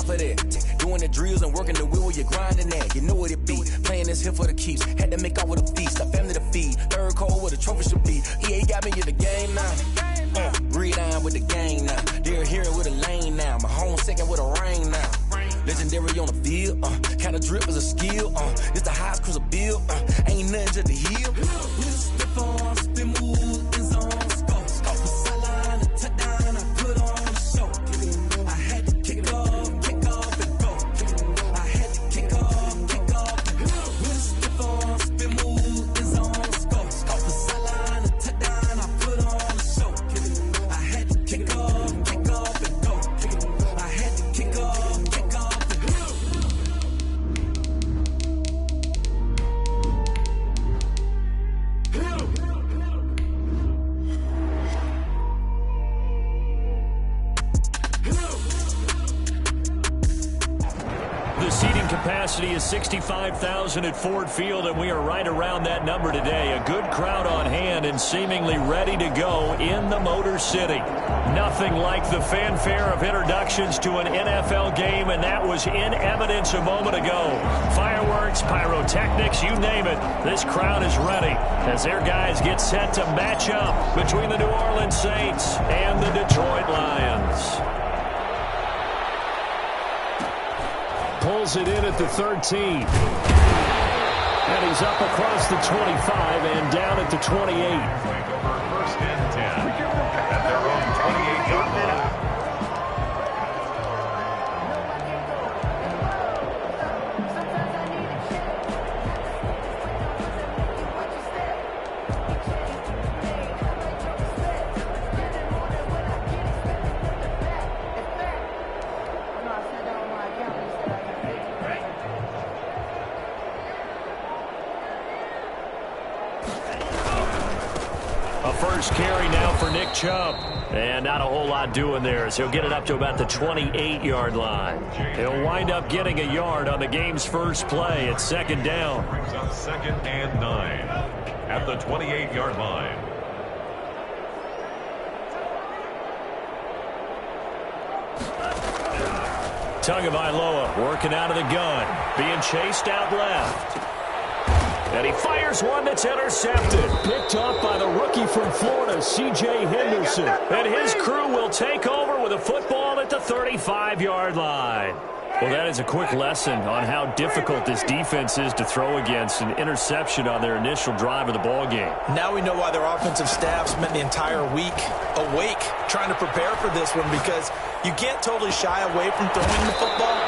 time for that. Doing the drills and working the wheel where you're grinding at. You know what it be. Playing this here for the keeps. Had to make off with a feast. A family to feed. Third cold where the trophy should be. EA got me in the game now. Read on with the game now. They're here with a lane now. My home second with a rain now. Legendary on the field. Kind of drip is a skill. It's the highest cruiser bill. Ain't nothing to the heel. Spit on, spin move, in zone, scope. Scope the sideline, a touchdown, I put on the show. I had to kick off and go. I had to kick off and go. Spit on, spin move, in zone, scope. Scope the sideline, a touchdown, I put on the show. I had to kick off and go. I had to kick off and go. The seating capacity is 65,000 at Ford Field, and we are right around that number today. A good crowd on hand and seemingly ready to go in the Motor City. Nothing like the fanfare of introductions to an NFL game, and that was in evidence a moment ago. Fireworks, pyrotechnics, you name it. This crowd is ready as their guys get set to match up between the New Orleans Saints and the Detroit Lions. Pulls it in at the 13. And he's up across the 25 and down at the 28. First and 10 at their own 28-yard line. First carry now for Nick Chubb. And not a whole lot doing there as he'll get it up to about the 28-yard line. He'll wind up getting a yard on the game's first play at second down. Brings up 2nd and 9 at the 28-yard line. Tagovailoa working out of the gun. Being chased out left. And he fires one that's intercepted. Picked up by the rookie from Florida, C.J. Henderson. And his crew will take over with a football at the 35-yard line. Well, that is a quick lesson on how difficult this defense is to throw against. An interception on their initial drive of the ballgame. Now we know why their offensive staff spent the entire week awake trying to prepare for this one, because you can't totally shy away from throwing the football.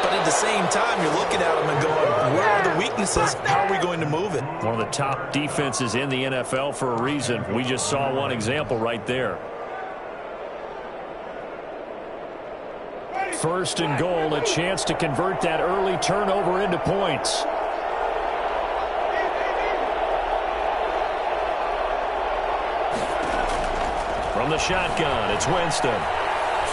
But at the same time, you're looking at them and going, where are the weaknesses? How are we going to move it? One of the top defenses in the NFL for a reason. We just saw one example right there. First and goal, a chance to convert that early turnover into points. From the shotgun, it's Winston.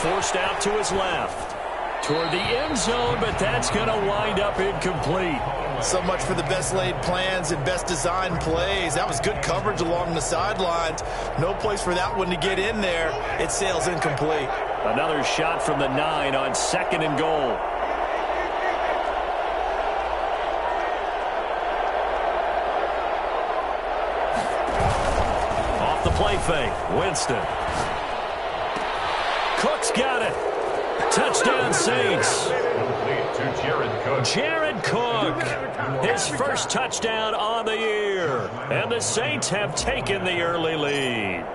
Forced out to his left. Toward the end zone, but that's going to wind up incomplete. So much for the best laid plans and best designed plays. That was good coverage along the sidelines. No place for that one to get in there. It sails incomplete. Another shot from the 9 on second and goal. Off the play fake, Winston. Cook's got it. Touchdown, Saints. Jared Cook, his first touchdown on the year. And the Saints have taken the early lead.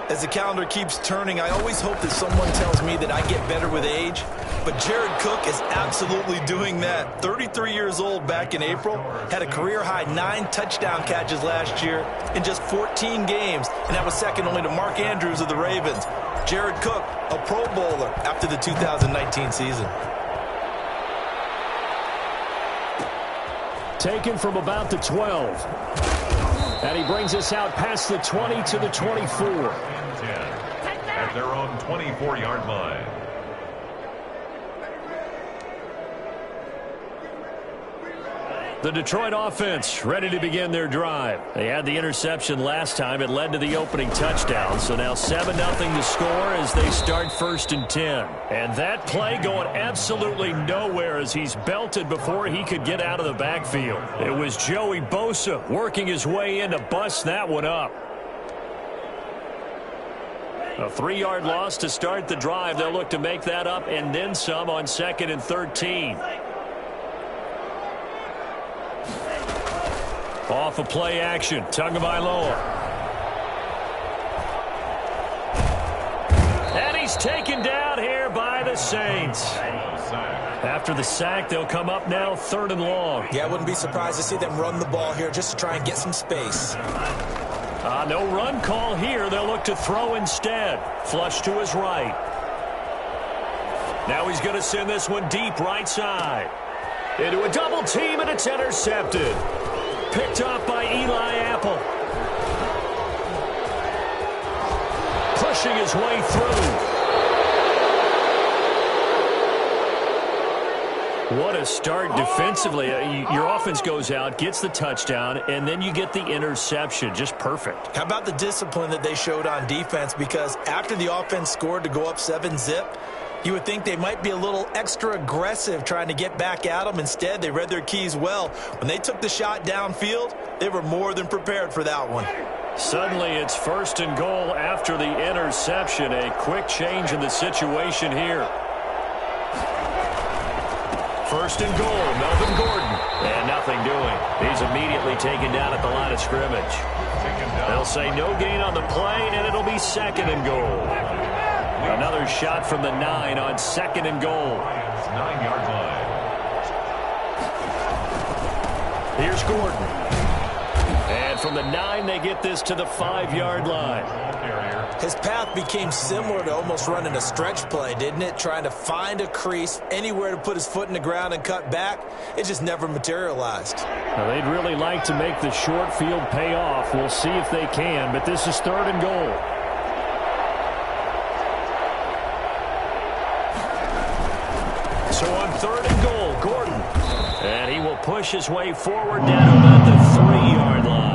As the calendar keeps turning, I always hope that someone tells me that I get better with age. But Jared Cook is absolutely doing that. 33 years old back in April. Had a career-high 9 touchdown catches last year in just 14 games. And that was second only to Mark Andrews of the Ravens. Jared Cook, a Pro Bowler after the 2019 season. Taken from about the 12. And he brings us out past the 20 to the 24. 10 at their own 24-yard line. The Detroit offense ready to begin their drive. They had the interception last time. It led to the opening touchdown. So now 7-0 to score as they start 1st and 10. And that play going absolutely nowhere as he's belted before he could get out of the backfield. It was Joey Bosa working his way in to bust that one up. A 3-yard loss to start the drive. They'll look to make that up and then some on 2nd and 13. Off of play action, Tagovailoa. And he's taken down here by the Saints. After the sack, they'll come up now 3rd and long. Yeah, I wouldn't be surprised to see them run the ball here just to try and get some space. No run call here. They'll look to throw instead. Flush to his right. Now he's going to send this one deep right side. Into a double team, and it's intercepted. Picked off by Eli Apple. Pushing his way through. What a start defensively. Your offense goes out, gets the touchdown, and then you get the interception. Just perfect. How about the discipline that they showed on defense? Because after the offense scored to go up 7-zip, you would think they might be a little extra aggressive trying to get back at them. Instead, they read their keys well. When they took the shot downfield, they were more than prepared for that one. Suddenly, it's 1st and goal after the interception. A quick change in the situation here. 1st and goal, Melvin Gordon. And nothing doing. He's immediately taken down at the line of scrimmage. They'll say no gain on the play, and it'll be 2nd and goal. Another shot from the 9 on 2nd and goal. 9-yard line. Here's Gordon. And from the 9, they get this to the 5-yard line. His path became similar to almost running a stretch play, didn't it? Trying to find a crease, anywhere to put his foot in the ground and cut back. It just never materialized. Now, they'd really like to make the short field pay off. We'll see if they can, but this is 3rd and goal. So on 3rd and goal, Gordon. And he will push his way forward down to about the 3-yard line.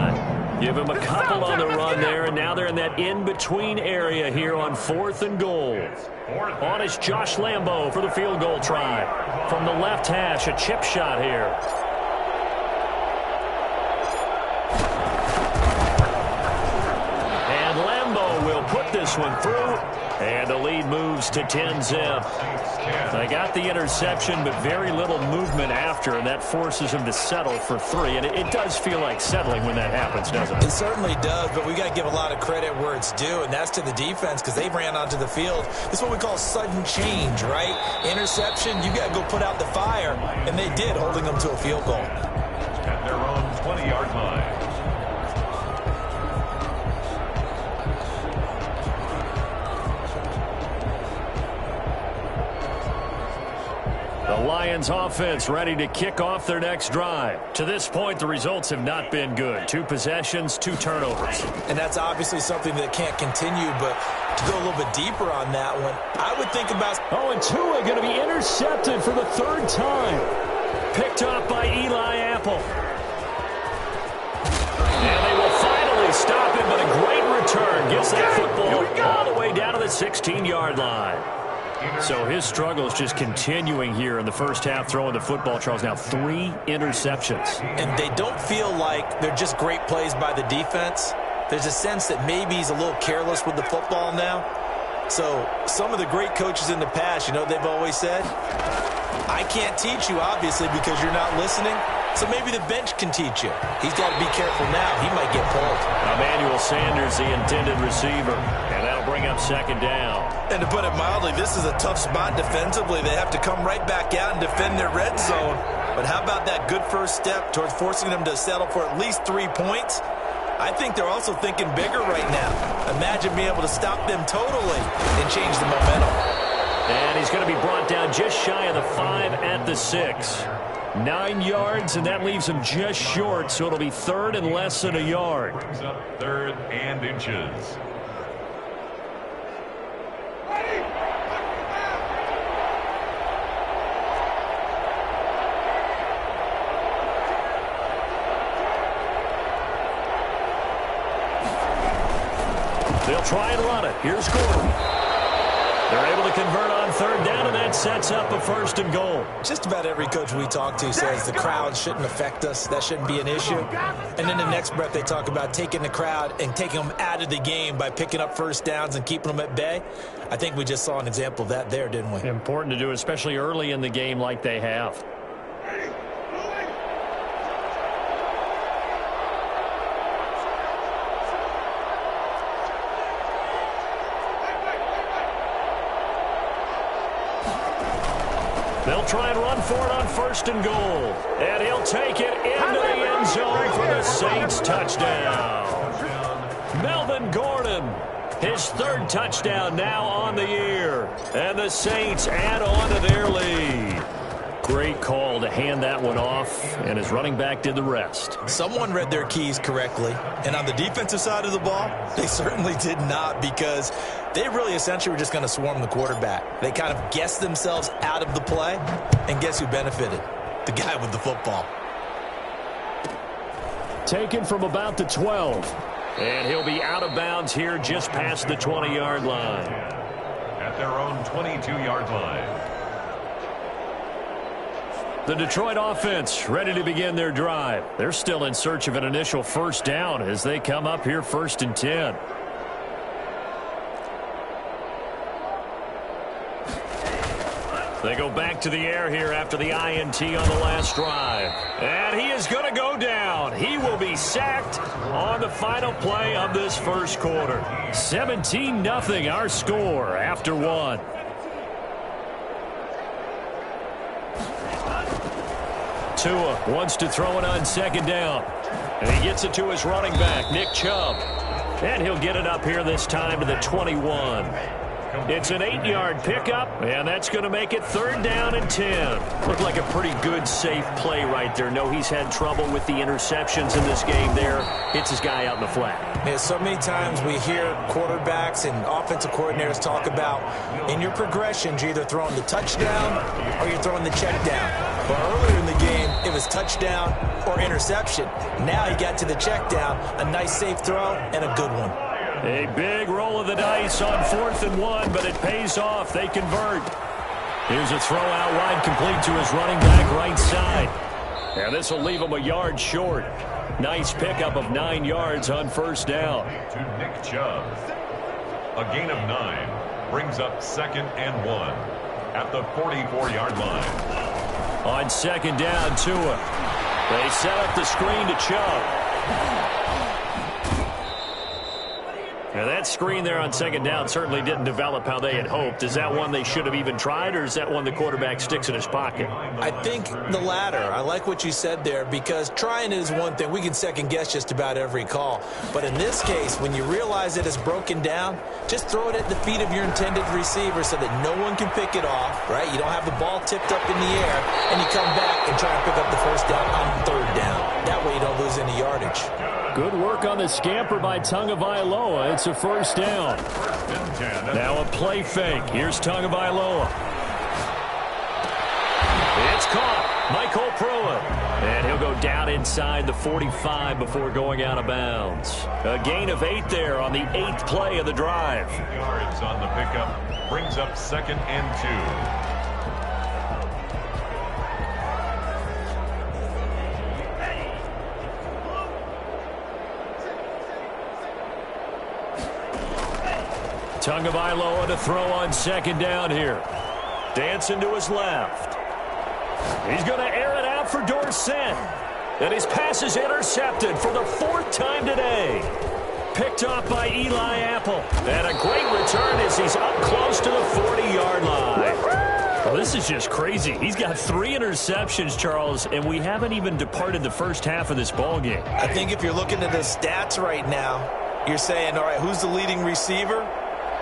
Give him a couple on the run there, and now they're in that in-between area here on 4th and goal. On is Josh Lambo for the field goal try. From the left hash, a chip shot here. And Lambo will put this one through, and the lead moves to 10-zip. They got the interception, but very little movement after, and that forces them to settle for 3. And it does feel like settling when that happens, doesn't it? It certainly does, but we got to give a lot of credit where it's due, and that's to the defense because they ran onto the field. This is what we call sudden change, right? Interception, you got to go put out the fire, and they did, holding them to a field goal. At their own 20-yard line. The Lions offense ready to kick off their next drive. To this point, the results have not been good. 2 possessions, 2 turnovers. And that's obviously something that can't continue, but to go a little bit deeper on that one, I would think about... Oh, and Tua going to be intercepted for the 3rd time. Picked off by Eli Apple. And they will finally stop him, but a great return. Gets that football all the way down to the 16-yard line. So his struggle is just continuing here in the first half, throwing the football, Charles. Now 3 interceptions. And they don't feel like they're just great plays by the defense. There's a sense that maybe he's a little careless with the football now. So some of the great coaches in the past, you know, they've always said, I can't teach you, obviously, because you're not listening. So maybe the bench can teach you. He's got to be careful now. He might get pulled. Emmanuel Sanders, the intended receiver. And that'll bring up 2nd down. And to put it mildly, this is a tough spot defensively. They have to come right back out and defend their red zone. But how about that good first step towards forcing them to settle for at least 3 points? I think they're also thinking bigger right now. Imagine being able to stop them totally and change the momentum. And he's going to be brought down just shy of the 5 at the 6. 9 yards, and that leaves him just short, so it'll be 3rd and less than a yard. Brings up 3rd and inches. They'll try and run it. Here's Gordon. They're able to convert on third down, and that sets up a 1st and goal. Just about every coach we talk to says the crowd shouldn't affect us. That shouldn't be an issue. And in the next breath, they talk about taking the crowd and taking them out of the game by picking up first downs and keeping them at bay. I think we just saw an example of that there, didn't we? Important to do, especially early in the game like they have. They'll try and run for it on 1st and goal. And he'll take it into the end zone for the Saints touchdown. Melvin Gordon, his 3rd touchdown now on the year. And the Saints add on to their lead. Great call to hand that one off, and his running back did the rest. Someone read their keys correctly, and on the defensive side of the ball, they certainly did not, because they really essentially were just going to swarm the quarterback. They kind of guessed themselves out of the play, and guess who benefited? The guy with the football. Taken from about the 12, and he'll be out of bounds here just past the 20-yard line. At their own 22-yard line. The Detroit offense ready to begin their drive. They're still in search of an initial 1st down as they come up here 1st and 10. They go back to the air here after the INT on the last drive. And he is going to go down. He will be sacked on the final play of this 1st quarter. 17-0 our score after 1. Tua wants to throw it on 2nd down. And he gets it to his running back, Nick Chubb. And he'll get it up here this time to the 21. It's an 8-yard pickup, and that's going to make it 3rd down and 10. Looked like a pretty good, safe play right there. No, he's had trouble with the interceptions in this game there. Hits his guy out in the flat. Yeah, so many times we hear quarterbacks and offensive coordinators talk about in your progressions, you're either throwing the touchdown or you're throwing the check down. But earlier in the game, it was touchdown or interception. Now he got to the check down, a nice safe throw, and a good one. A big roll of the dice on 4th and 1, but it pays off. They convert. Here's a throw out wide, complete to his running back right side. And this will leave him a yard short. Nice pickup of 9 yards on 1st down. To Nick Chubb. A gain of 9 brings up 2nd and 1 at the 44-yard line. On 2nd down, Tua. They set up the screen to Chubb. Now that screen there on 2nd down certainly didn't develop how they had hoped. Is that one they should have even tried, or is that one the quarterback sticks in his pocket? I think the latter. I like what you said there, because trying is one thing. We can second guess just about every call. But in this case, when you realize it is broken down, just throw it at the feet of your intended receiver so that no one can pick it off, right? You don't have the ball tipped up in the air, and you come back and try and pick up the 1st down on 3rd down. That way you don't lose any yardage. Good work on the scamper by Tagovailoa. It's a 1st down. Now a play fake. Here's Tagovailoa. It's caught. Michael Pruitt. And he'll go down inside the 45 before going out of bounds. A gain of 8 there on the 8th play of the drive. Yards on the pickup brings up 2nd and 2. Tagovailoa to throw on 2nd down here. Dancing to his left. He's going to air it out for Dorsett. And his pass is intercepted for the 4th time today. Picked off by Eli Apple. And a great return as he's up close to the 40-yard line. Well, this is just crazy. He's got 3 interceptions, Charles, and we haven't even departed the first half of this ballgame. I think if you're looking at the stats right now, you're saying, all right, who's the leading receiver?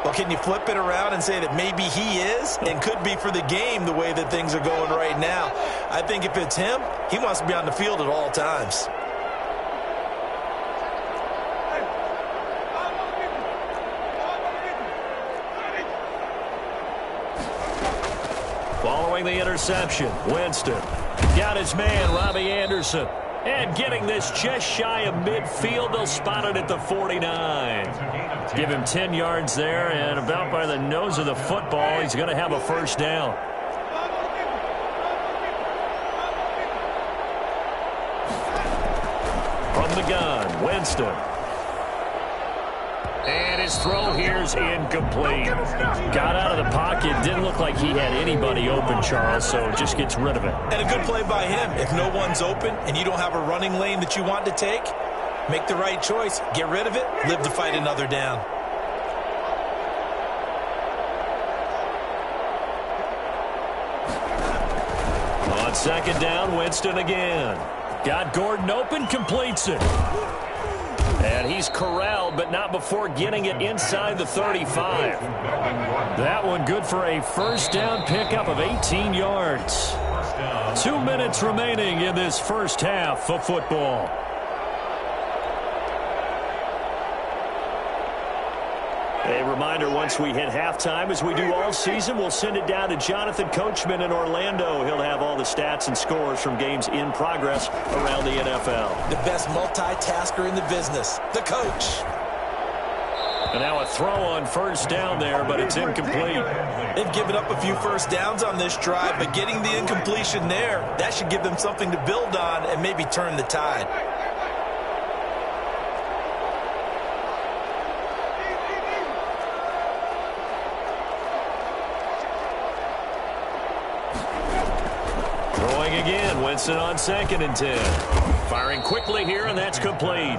Well, can you flip it around and say that maybe he is and could be for the game the way that things are going right now? I think if it's him, he wants to be on the field at all times. Following the interception, Winston got his man, Robbie Anderson. And getting this just shy of midfield, they'll spot it at the 49. Give him 10 yards there, and about by the nose of the football, he's going to have a first down. From the gun, Winston. And his throw here's incomplete. Got out of the pocket. Didn't look like he had anybody open, Charles, so just gets rid of it. And a good play by him. If no one's open and you don't have a running lane that you want to take, make the right choice. Get rid of it. Live to fight another down. On second down, Winston again. Got Gordon open, completes it. And he's corralled, but not before getting it inside the 35. That one good for a first down pickup of 18 yards. 2 minutes remaining in this first half of football. A reminder, once we hit halftime, as we do all season, we'll send it down to Jonathan Coachman in Orlando. He'll have all the stats and scores from games in progress around the NFL. The best multitasker in the business, the coach. And now a throw on first down there, but it's incomplete. They've given up a few first downs on this drive, but getting the incompletion there, that should give them something to build on and maybe turn the tide. Again, Winston on 2nd and 10. Firing quickly here, and that's complete.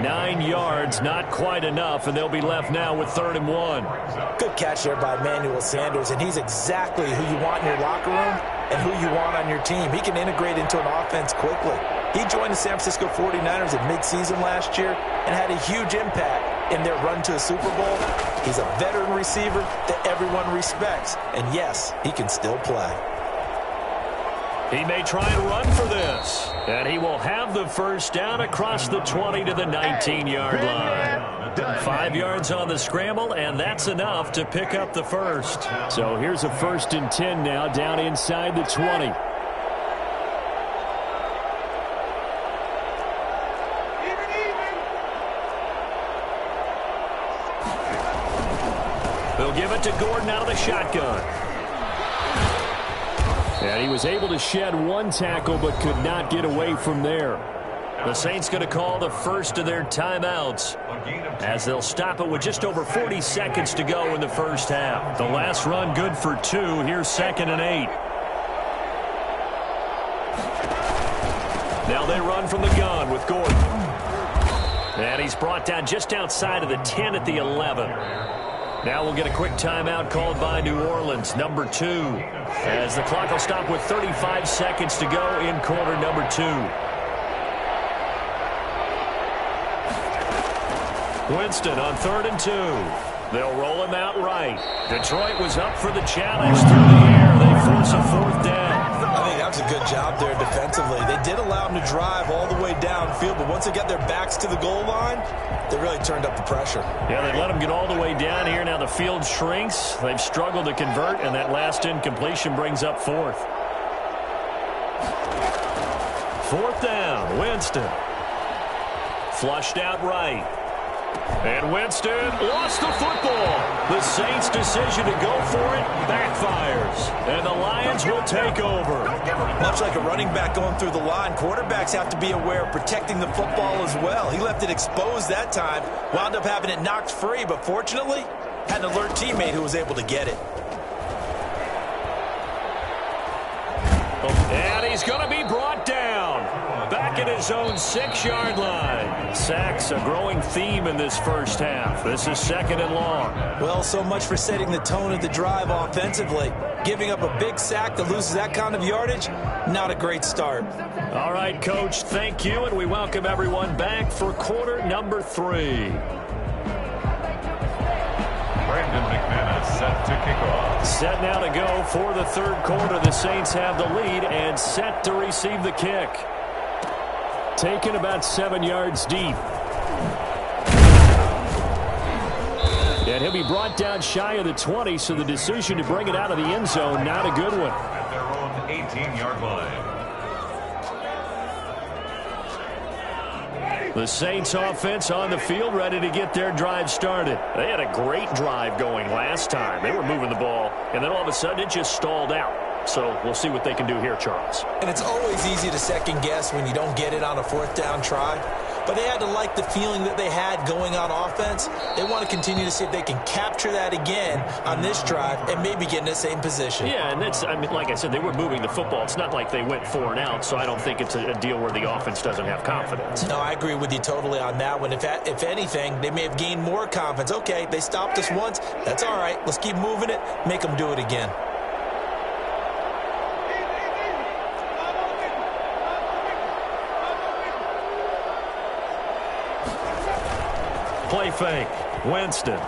9 yards, not quite enough, and they'll be left now with 3rd and 1. Good catch there by Emmanuel Sanders, and he's exactly who you want in your locker room and who you want on your team. He can integrate into an offense quickly. He joined the San Francisco 49ers at midseason last year and had a huge impact in their run to a Super Bowl. He's a veteran receiver that everyone respects, and yes, he can still play. He may try and run for this. And he will have the first down across the 20 to the 19-yard line. 5 yards on the scramble, and that's enough to pick up the first. So here's a 1st and 10 now down inside the 20. They'll give it to Gordon out of the shotgun. And he was able to shed one tackle but could not get away from there. The Saints going to call the first of their timeouts as they'll stop it with just over 40 seconds to go in the first half. The last run good for 2. Here's 2nd and 8. Now they run from the gun with Gordon. And he's brought down just outside of the 10 at the 11. Now we'll get a quick timeout called by New Orleans, number 2, as the clock will stop with 35 seconds to go in quarter number 2. Winston on 3rd and 2. They'll roll him out right. Detroit was up for the challenge through the air. They force a 4th down. I think that was a good job there defensively. They did allow him to drive all the way downfield, but once they got their backs to the goal line, they really turned up the pressure. Yeah, they let him get all the way down here. Now the field shrinks. They've struggled to convert, and that last incompletion brings up 4th. 4th down, Winston. Flushed out right. And Winston lost the football. The Saints' decision to go for it backfires. And the Lions will take over. Much like a running back going through the line, quarterbacks have to be aware of protecting the football as well. He left it exposed that time, wound up having it knocked free, but fortunately, had an alert teammate who was able to get it. And he's going to be brought down. Back at his own 6-yard line. Sacks a growing theme in this first half. This is 2nd and long. Well, so much for setting the tone of the drive offensively. Giving up a big sack that loses that kind of yardage, not a great start. All right, Coach, thank you, and we welcome everyone back for quarter number 3. Brandon McManus set to kick off. Set now to go for the 3rd quarter. The Saints have the lead and set to receive the kick. Taken about 7 yards deep. And he'll be brought down shy of the 20, so the decision to bring it out of the end zone, not a good one. At their own 18-yard line. The Saints offense on the field, ready to get their drive started. They had a great drive going last time. They were moving the ball, and then all of a sudden it just stalled out. So we'll see what they can do here, Charles. And it's always easy to second guess when you don't get it on a fourth down try. But they had to like the feeling that they had going on offense. They want to continue to see if they can capture that again on this drive and maybe get in the same position. Yeah, and that's, I mean, like I said, they were moving the football. It's not like they went 4 and out, so I don't think it's a deal where the offense doesn't have confidence. No, I agree with you totally on that one. If anything, they may have gained more confidence. Okay, they stopped us once. That's all right. Let's keep moving it. Make them do it again. Play fake. Winston.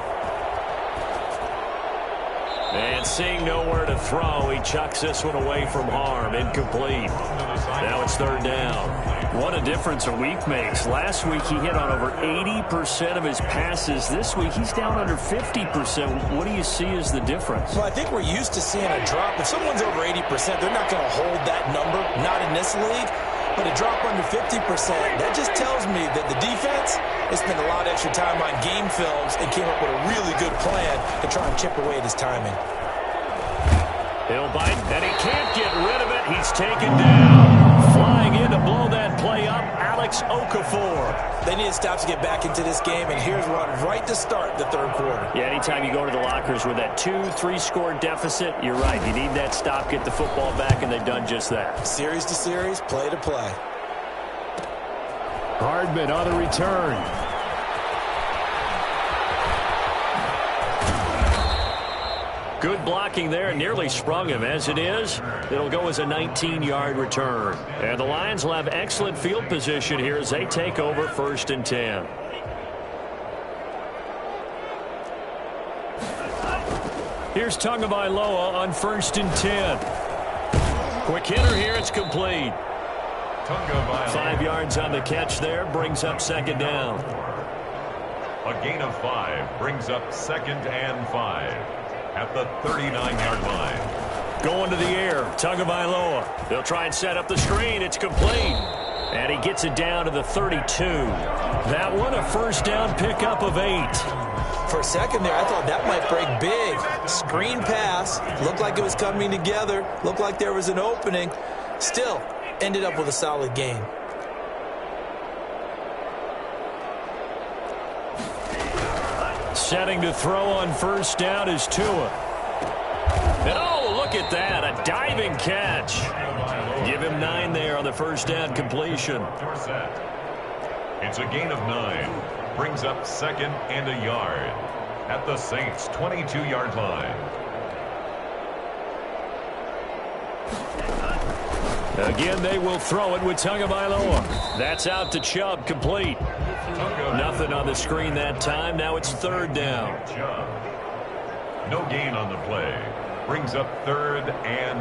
And seeing nowhere to throw, he chucks this one away from harm. Incomplete. Now it's 3rd down. What a difference a week makes. Last week he hit on over 80% of his passes. This week he's down under 50%. What do you see as the difference? Well, I think we're used to seeing a drop. If someone's over 80%, they're not going to hold that number. Not in this league. But a drop under 50%, that just tells me that the defense has spent a lot of extra time on game films and came up with a really good plan to try and chip away at his timing. He'll bite, and he can't get rid of it. He's taken down. Flying in to blow that play up, Alex Okafor. They need to stop to get back into this game, and here's one right to start the 3rd quarter. Yeah, anytime you go to the lockers with that 2-3 score deficit, you're right. You need that stop, get the football back, and they've done just that. Series to series, play to play. Hardman on the return. Good blocking there, nearly sprung him. As it is, it'll go as a 19-yard return. And the Lions will have excellent field position here as they take over 1st and 10. Here's Tagovailoa on 1st and 10. Quick hitter here, it's complete. 5 yards on the catch there, brings up 2nd down. A gain of 5 brings up 2nd and 5. At the 39-yard line. Going to the air, Tagovailoa. They'll try and set up the screen. It's complete. And he gets it down to the 32. That one a 1st down pickup of 8. For a second there, I thought that might break big. Screen pass. Looked like it was coming together. Looked like there was an opening. Still, ended up with a solid gain. Setting to throw on 1st down is Tua. And oh, look at that, a diving catch. Give him 9 there on the 1st down completion. It's a gain of 9. Brings up 2nd and a yard. At the Saints' 22-yard line. Again, they will throw it with Tagovailoa. That's out to Chubb, complete. Nothing on the screen that time. Now it's 3rd down. No gain on the play. Brings up 3rd and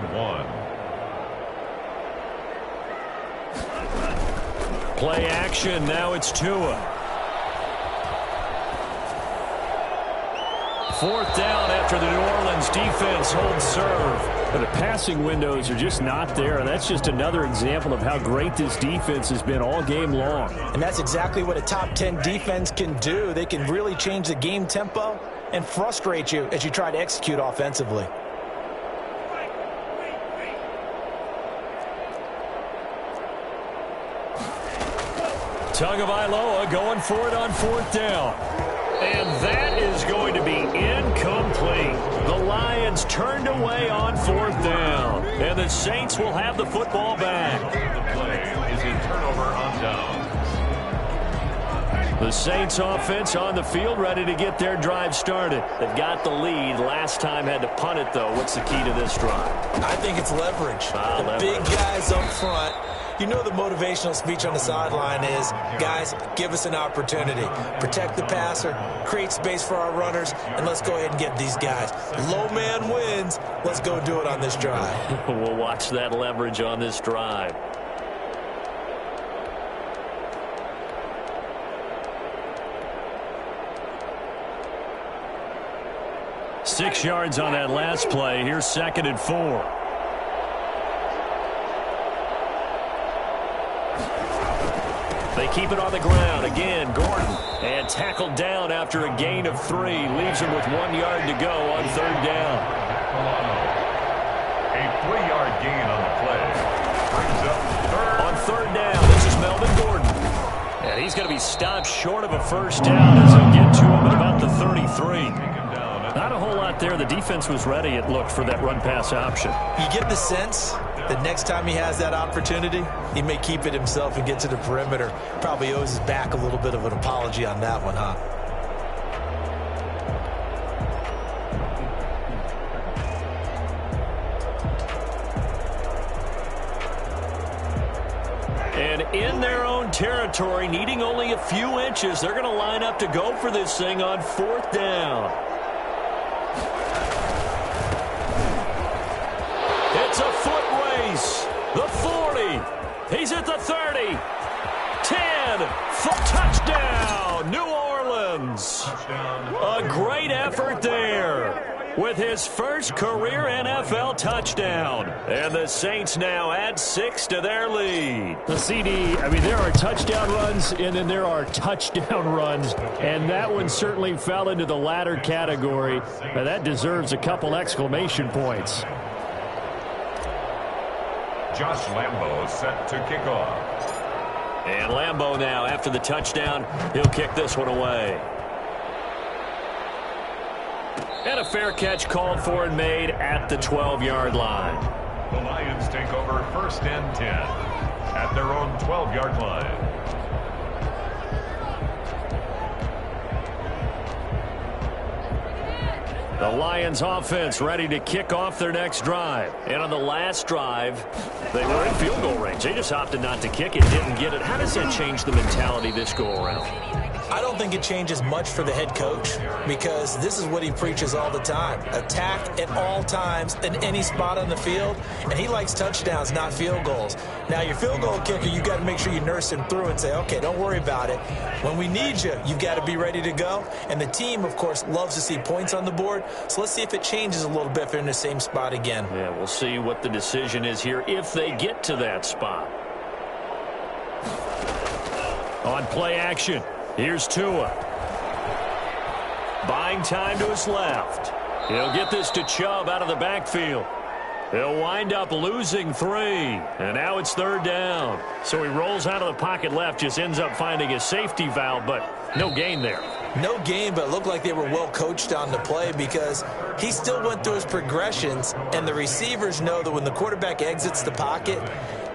1. Play action. Now it's Tua. 4th down after the New Orleans defense holds serve. But the passing windows are just not there, and that's just another example of how great this defense has been all game long. And that's exactly what a top 10 defense can do. They can really change the game tempo and frustrate you as you try to execute offensively. Tagovailoa going for it on 4th down. And that is going to be incomplete. The Lions turned away on 4th down. And the Saints will have the football back. The play is in turnover on downs. The Saints offense on the field ready to get their drive started. They've got the lead. Last time had to punt it, though. What's the key to this drive? I think it's leverage. Leverage. Big guys up front. You know the motivational speech on the sideline is, guys, give us an opportunity. Protect the passer, create space for our runners, and let's go ahead and get these guys. Low man wins. Let's go do it on this drive. We'll watch that leverage on this drive. Six yards on that last play. Here's 2nd and 4. They keep it on the ground. Again, Gordon. And tackled down after a gain of 3. Leaves him with 1 yard to go on 3rd down. A 3-yard gain on the play. Brings up 3rd. On 3rd down, this is Melvin Gordon. And he's going to be stopped short of a 1st down as he'll get to him at about the 33. Not a whole lot there. The defense was ready, it looked, for that run-pass option. You get the sense that next time he has that opportunity, he may keep it himself and get to the perimeter. Probably owes his back a little bit of an apology on that one, huh? And in their own territory, needing only a few inches, they're going to line up to go for this thing on 4th down. It's a foot race. The 40. He's at the 30. 10. Touchdown, New Orleans. A great effort there with his first career NFL touchdown. And the Saints now add 6 to their lead. The CD, I mean, there are touchdown runs, and then there are touchdown runs. And that one certainly fell into the latter category. And that deserves a couple exclamation points. Josh Lambo set to kick off. And Lambo now, after the touchdown, he'll kick this one away. And a fair catch called for and made at the 12-yard line. The Lions take over 1st and 10 at their own 12-yard line. The Lions offense ready to kick off their next drive. And on the last drive, they were in field goal range. They just opted not to kick it, didn't get it. How does that change the mentality this go-around? I don't think it changes much for the head coach because this is what he preaches all the time. Attack at all times in any spot on the field, and he likes touchdowns, not field goals. Now, your field goal kicker, you got to make sure you nurse him through and say, okay, don't worry about it. When we need you, you've got to be ready to go. And the team, of course, loves to see points on the board, so let's see if it changes a little bit if they're in the same spot again. Yeah, we'll see what the decision is here if they get to that spot. On play action. Here's Tua. Buying time to his left. He'll get this to Chubb out of the backfield. He'll wind up losing 3. And now it's 3rd down. So he rolls out of the pocket left, just ends up finding a safety valve, but no gain there. No gain, but it looked like they were well coached on the play because he still went through his progressions, and the receivers know that when the quarterback exits the pocket,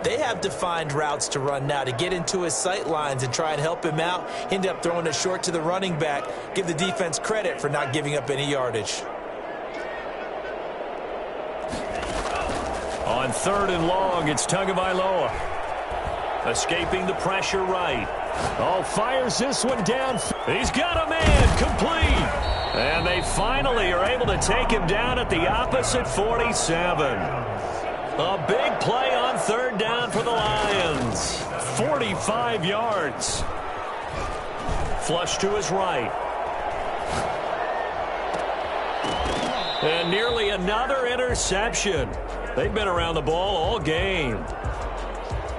they have defined routes to run now to get into his sight lines and try and help him out. End up throwing it short to the running back. Give the defense credit for not giving up any yardage. On 3rd and long, it's Tagovailoa. Escaping the pressure right. Oh, fires this one down. He's got a man, complete. And they finally are able to take him down at the opposite 47. A big play on 3rd down for the Lions. 45 yards. Flush to his right. And nearly another interception. They've been around the ball all game.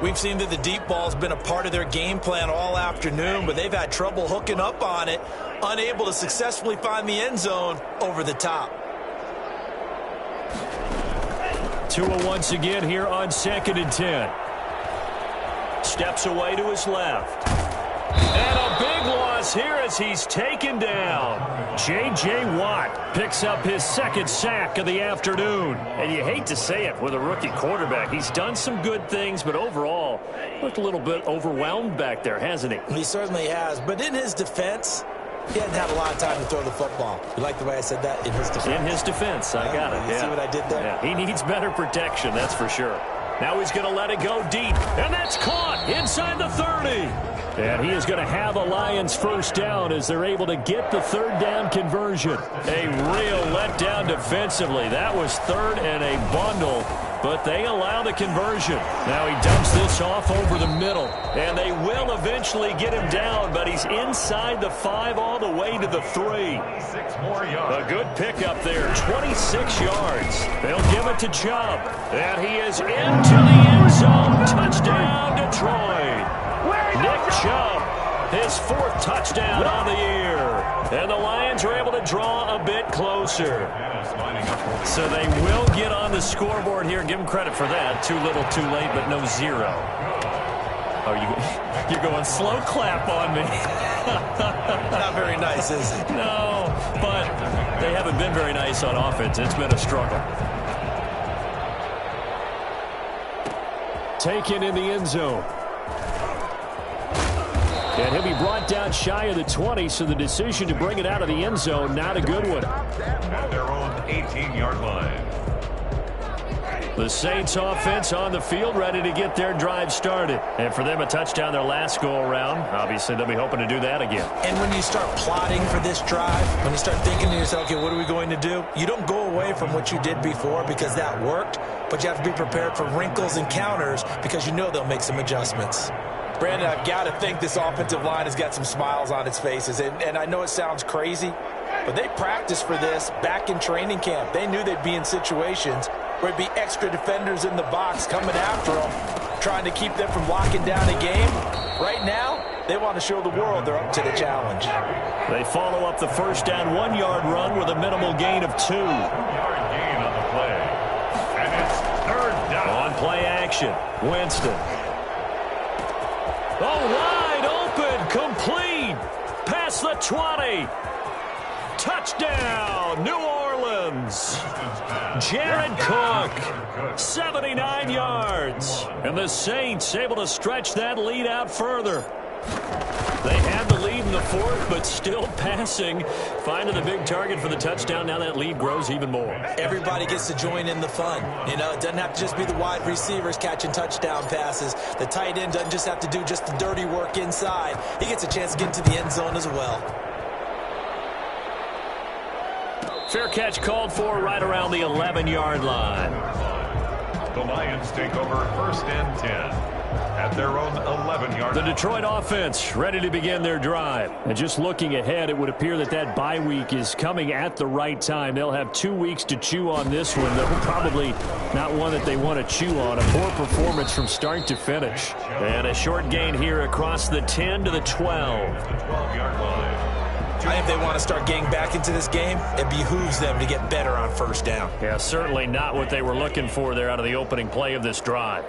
We've seen that the deep ball's been a part of their game plan all afternoon, but they've had trouble hooking up on it, unable to successfully find the end zone over the top. Tua once again here on 2nd and 10. Steps away to his left. And a big loss here as he's taken down. J.J. Watt picks up his 2nd sack of the afternoon. And you hate to say it with a rookie quarterback. He's done some good things, but overall, looked a little bit overwhelmed back there, hasn't he? He certainly has. But in his defense, he hadn't had a lot of time to throw the football. You like the way I said that? In his defense. In his defense, I got it. You see what I did there? Yeah. He needs better protection, that's for sure. Now he's going to let it go deep, and that's caught inside the 30. And he is going to have a Lions 1st down as they're able to get the 3rd down conversion. A real letdown defensively. That was 3rd and a bundle, but they allow the conversion. Now he dumps this off over the middle, and they will eventually get him down, but he's inside the 5 all the way to the 3. 6 more yards. A good pickup there, 26 yards. They'll give it to Chubb, and he is into the end zone. Touchdown, Detroit. Nick Chubb, his 4th touchdown on the year. And the Lions are able to draw a bit closer. So they will get on the scoreboard here. Give them credit for that. Too little, too late, but no 0. Oh, you're going slow clap on me. Not very nice, is it? No, but they haven't been very nice on offense. It's been a struggle. Taken in the end zone. And he'll be brought down shy of the 20, so the decision to bring it out of the end zone, not a good one. At their own 18-yard line. The Saints offense on the field, ready to get their drive started. And for them, a touchdown their last go-around. Obviously, they'll be hoping to do that again. And when you start plotting for this drive, when you start thinking to yourself, okay, what are we going to do? You don't go away from what you did before because that worked, but you have to be prepared for wrinkles and counters because you know they'll make some adjustments. Brandon, I've got to think this offensive line has got some smiles on its faces. And I know it sounds crazy, but they practiced for this back in training camp. They knew they'd be in situations where it'd be extra defenders in the box coming after them, trying to keep them from locking down a game. Right now, they want to show the world they're up to the challenge. They follow up the first down 1-yard run with a minimal gain of 2. 1-yard gain on the play. And it's 3rd down. On play action, Winston. Oh, wide open, complete, past the 20. Touchdown, New Orleans. Jared Cook, 79 yards. And the Saints able to stretch that lead out further. They had the lead in the 4th, but still passing. Finding the big target for the touchdown. Now that lead grows even more. Everybody gets to join in the fun. You know, it doesn't have to just be the wide receivers catching touchdown passes. The tight end doesn't just have to do just the dirty work inside. He gets a chance to get into the end zone as well. Fair catch called for right around the 11-yard line. The Lions take over 1st and 10 at their own 11-yard The line. Detroit offense ready to begin their drive. And just looking ahead, it would appear that bye week is coming at the right time. They'll have 2 weeks to chew on this one, though probably not one that they want to chew on. A poor performance from start to finish. And a short gain here across the 10 to the 12. The 12-yard line. I think if they want to start getting back into this game, it behooves them to get better on 1st down. Yeah, certainly not what they were looking for there out of the opening play of this drive.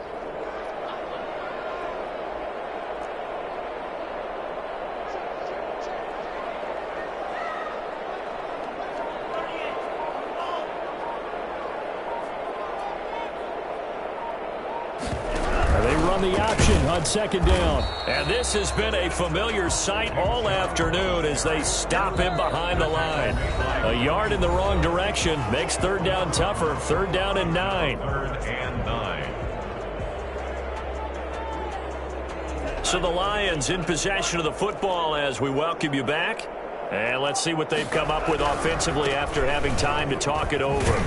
The option on 2nd down. And this has been a familiar sight all afternoon as they stop him behind the line. A yard in the wrong direction makes 3rd down tougher. 3rd down and 9. 3rd and 9. So the Lions in possession of the football as we welcome you back. And let's see what they've come up with offensively after having time to talk it over.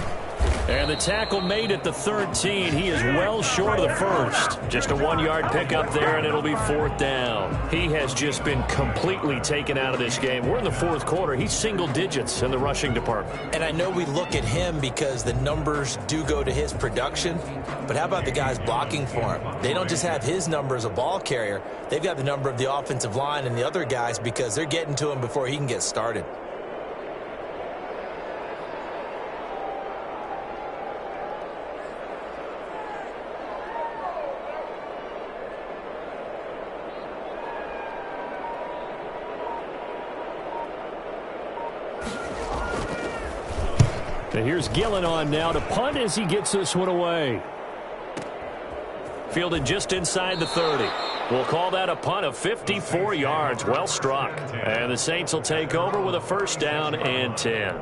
And the tackle made at the 13. He is well short of the 1st. Just a 1-yard pickup there, and it'll be 4th down. He has just been completely taken out of this game. We're in the 4th quarter. He's single digits in the rushing department. And I know we look at him because the numbers do go to his production, but how about the guys blocking for him? They don't just have his number as a ball carrier. They've got the number of the offensive line and the other guys because they're getting to him before he can get started. And here's Gillen on now to punt as he gets this one away. Fielded just inside the 30. We'll call that a punt of 54 yards. Well struck. And the Saints will take over with a 1st down and 10.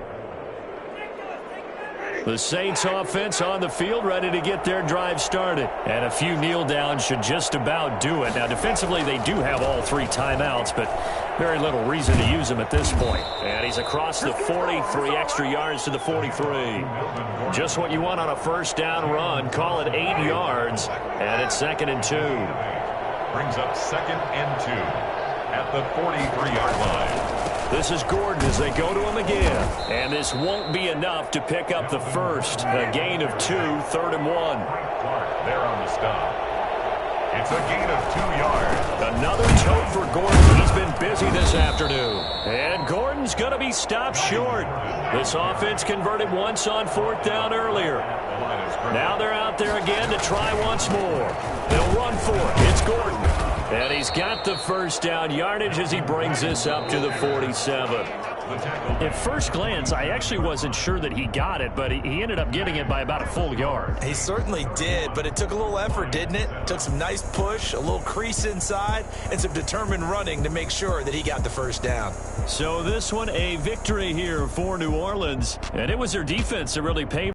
The Saints offense on the field ready to get their drive started. And a few kneel downs should just about do it. Now defensively they do have all 3 timeouts, but very little reason to use them at this point. And he's across the 40, 3 extra yards to the 43. Just what you want on a 1st down run. Call it 8 yards. And it's 2nd and 2. Brings up 2nd and 2 at the 43-yard line. This is Gordon as they go to him again. And this won't be enough to pick up the 1st. A gain of 2, 3rd and 1. Clark there on the stop. It's a gain of 2 yards. Another tote for Gordon. He's been busy this afternoon. And Gordon's going to be stopped short. This offense converted once on 4th down earlier. Now they're out there again to try once more. They'll run for it. It's Gordon. And he's got the first down yardage as he brings this up to the 47. At first glance, I actually wasn't sure that he got it, but he ended up getting it by about a full yard. He certainly did, but it took a little effort, didn't it? Took some nice push, a little crease inside, and some determined running to make sure that he got the first down. So this one, a victory here for New Orleans, and it was their defense that really paid